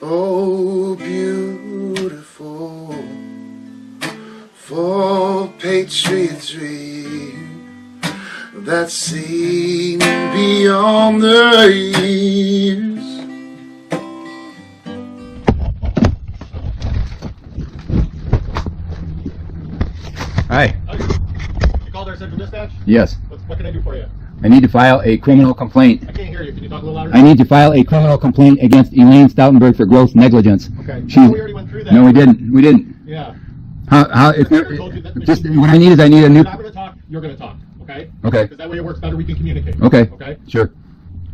Oh, beautiful for patriotry that's seen beyond the years. Hi. You called our central dispatch? Yes. What can I do for you? I need to file a criminal complaint. I can't hear you. Can you talk a little louder? I need to file a criminal complaint against Elaine Stoutenburg for gross negligence. Okay. We already went through that. No, we didn't. We didn't. Yeah. If just what I need is I need a new. You're not going to talk. You're going to talk. Okay. Okay. Because that way it works better. We can communicate. Okay. Okay. Sure.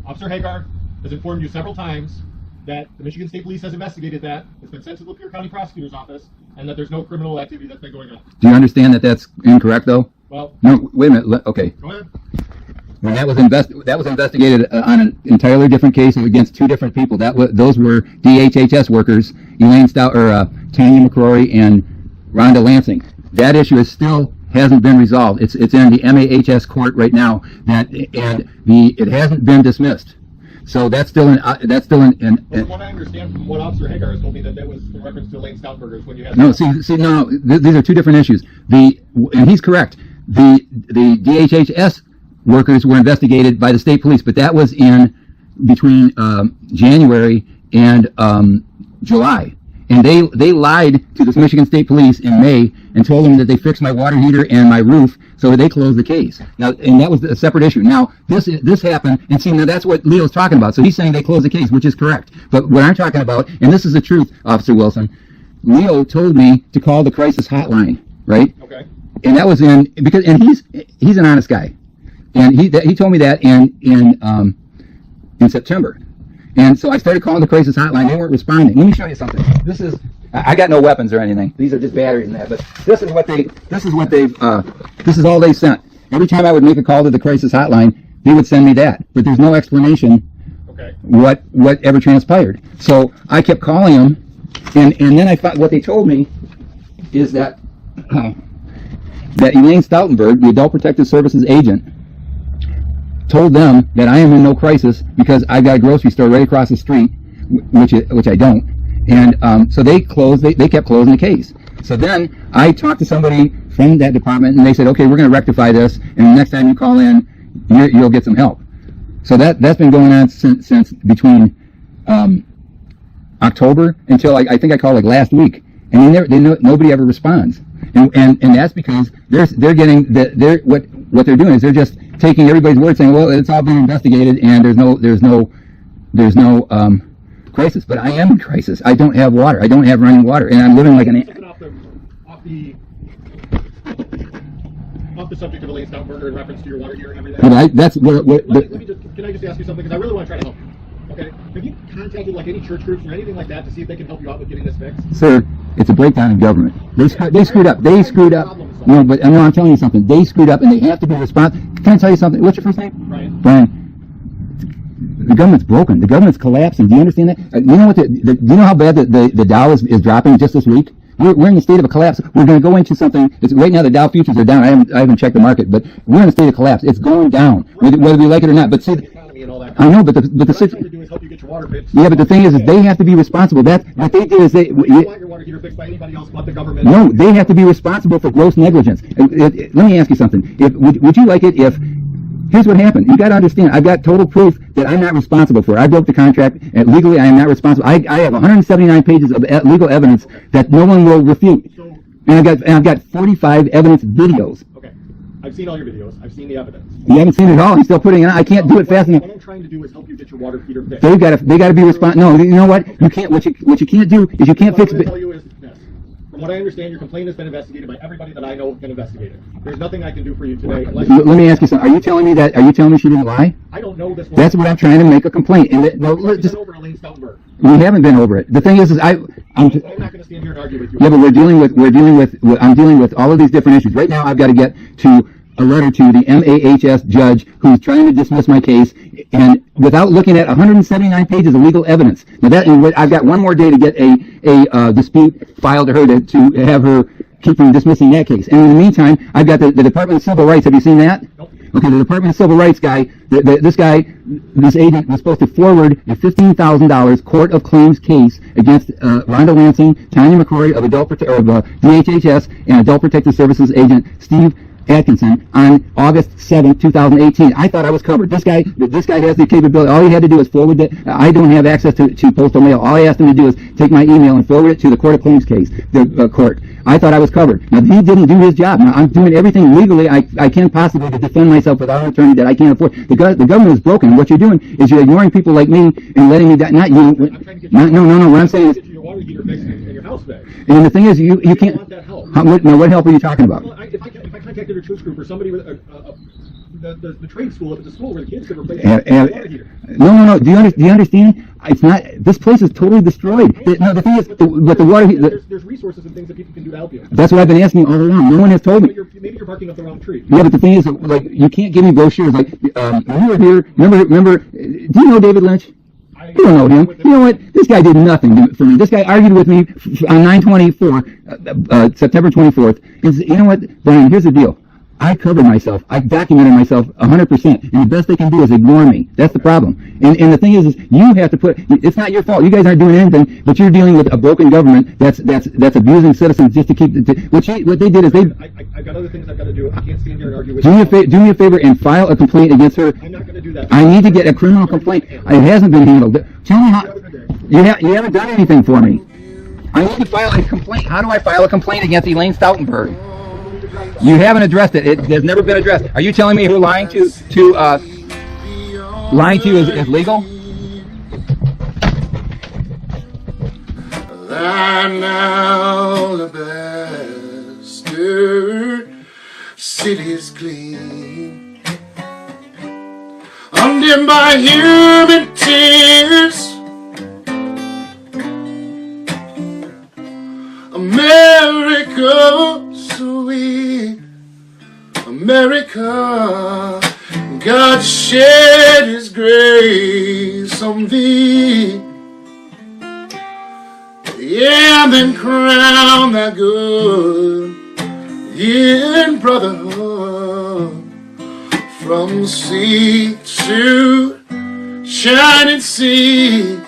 Officer Hagar has informed you several times that the Michigan State Police has investigated that. It's been sent to the Lapeer County Prosecutor's Office, and that there's no criminal activity that's been going on. Do you understand that that's incorrect, though? Well. No. Wait a minute. Okay. Go ahead. When that was investigated on an entirely different case against two different people. Those were DHHS workers, Tanya McCrory and Rhonda Lansing. That issue hasn't been resolved. It's in the MAHS court right now. It hasn't been dismissed. So that's still in. From what I understand from what Officer Hagar has told me, that was in reference to Elaine Stoutenburg when you had. No, no. These are two different issues. And he's correct. The DHHS workers were investigated by the state police, but that was in between January and July. And they lied to the Michigan State Police in May and told them that they fixed my water heater and my roof, so they closed the case. Now, and that was a separate issue. Now, this happened, and see, now that's what Leo's talking about. So he's saying they closed the case, which is correct. But what I'm talking about, and this is the truth, Officer Wilson, Leo told me to call the crisis hotline, right? Okay. And that was and he's an honest guy, and he told me that in September. And so I started calling the crisis hotline. They weren't responding. Let me show you something. I got no weapons or anything. These are just batteries and that. But this is all they sent. Every time I would make a call to the crisis hotline, they would send me that. But there's no explanation. Okay. What ever transpired. So I kept calling them, and then I found what they told me is that Elaine Stoutenburg, the Adult Protective Services agent, told them that I am in no crisis because I got a grocery store right across the street, which I don't, and so they kept closing the case. So then I talked to somebody from that department, and they said, okay, we're going to rectify this, and the next time you call in, you'll get some help. So that's been going on since between October until I think I called like last week, and nobody ever responds, and that's because they're getting what they're doing is they're just taking everybody's word, saying, well, it's all been investigated and there's no crisis. But I am in crisis. I don't have water. I don't have running water, and I'm living like an. Off the subject of Elaine Stoutenburg in reference to your water heater and everything. Can I just ask you something? Because I really want to try to help you. Okay. Have you contacted like any church groups or anything like that to see if they can help you out with getting this fixed? Sir, it's a breakdown in government. They screwed up. They screwed up. No, but I'm telling you something. They screwed up, and they have to be responsible. Can I tell you something? What's your first name? Brian. Brian. The government's broken. The government's collapsing. Do you understand that? You know what? Do you know how bad the Dow is dropping just this week? We're in the state of a collapse. We're going to go into something. Right now, the Dow futures are down. I haven't checked the market, but we're in a state of collapse. It's going down, whether we like it or not. But see, I know, but the situation. Yeah, but the thing is they have to be responsible. That's what they did is you want your water heater fixed by anybody else but the government. No, they have to be responsible for gross negligence. Let me ask you something. Would you like it if? Here's what happened. You got to understand. I've got total proof that I'm not responsible for it. I broke the contract, and legally I am not responsible. I have 179 pages of legal evidence that no one will refute, and I've got 45 evidence videos. Okay, I've seen all your videos. I've seen the evidence. You haven't seen it all. I'm still putting it on. I can't do it fast enough. What I'm trying to do is help you get your water heater fixed. They got to be responsible. No, you know what? You can't. What you can't do is you can't fix it. From what I understand, your complaint has been investigated by everybody that I know can investigate it. There's nothing I can do for you today. Let me ask you something. Are you telling me she didn't lie? I don't know this one. That's what I'm trying to make a complaint. And just over Elaine Stoutenburg. We haven't been over it. The thing is I'm not going to stand here and argue with you. Yeah, but I'm dealing with all of these different issues. Right now, I've got to get to a letter to the MAHS judge who's trying to dismiss my case, and without looking at 179 pages of legal evidence. Now I've got one more day to get a dispute filed to her to have her keep from dismissing that case. And in the meantime, I've got the Department of Civil Rights. Have you seen that? Nope. Okay, the Department of Civil Rights guy, this agent was supposed to forward a $15,000 court of claims case against Rhonda Lansing, Tanya McCrory of DHHS, and Adult Protective Services agent Steve Atkinson on August 7th, 2018. I thought I was covered. This guy has the capability. All he had to do is forward it. I don't have access to postal mail. All I asked him to do is take my email and forward it to the court of claims case, the court. I thought I was covered. Now, he didn't do his job. Now, I'm doing everything legally I can possibly to defend myself without an attorney that I can't afford. The government is broken. What you're doing is you're ignoring people like me and letting me die. Not you. I'm trying to get No. What I'm saying is, get you your water heater fixed and your house back. and the thing is, you can't. Want that help. What help are you talking about? Well, if I contacted a truth group or somebody with the trade school up at the school where the kids could replace the water heater. No. Do you understand? It's not. This place is totally destroyed. No, the thing is, but the water. There's resources and things that people can do to help you. That's what I've been asking all along. No one has told me. Maybe you're barking up the wrong tree. Yeah, but the thing is, like, you can't give me brochures. Like, when you were here, remember? Do you know David Lynch? You don't know him. You know what? This guy did nothing for me. This guy argued with me on 9/24, September 24th. And you know what, Brian? Here's the deal. I covered myself. I documented myself 100%. And the best they can do is ignore me. That's the problem. And the thing is you have to put. It's not your fault. You guys aren't doing anything, but you're dealing with a broken government that's abusing citizens just to keep. What they did is they. I've got other things I've got to do. I can't stand here and argue with you. Do me a favor and file a complaint against her. I'm not going to do that. I need to get a criminal complaint. It hasn't been handled. Tell me how. You haven't done anything for me. I need to file a complaint. How do I file a complaint against Elaine Stoutenburg? You haven't addressed it. It has never been addressed. Are you telling me who lying to you is legal? Thine alabaster city's clean, undimmed by human tears. America, sweet America, God shed His grace on thee, yeah, and then crown that good in brotherhood from sea to shining sea.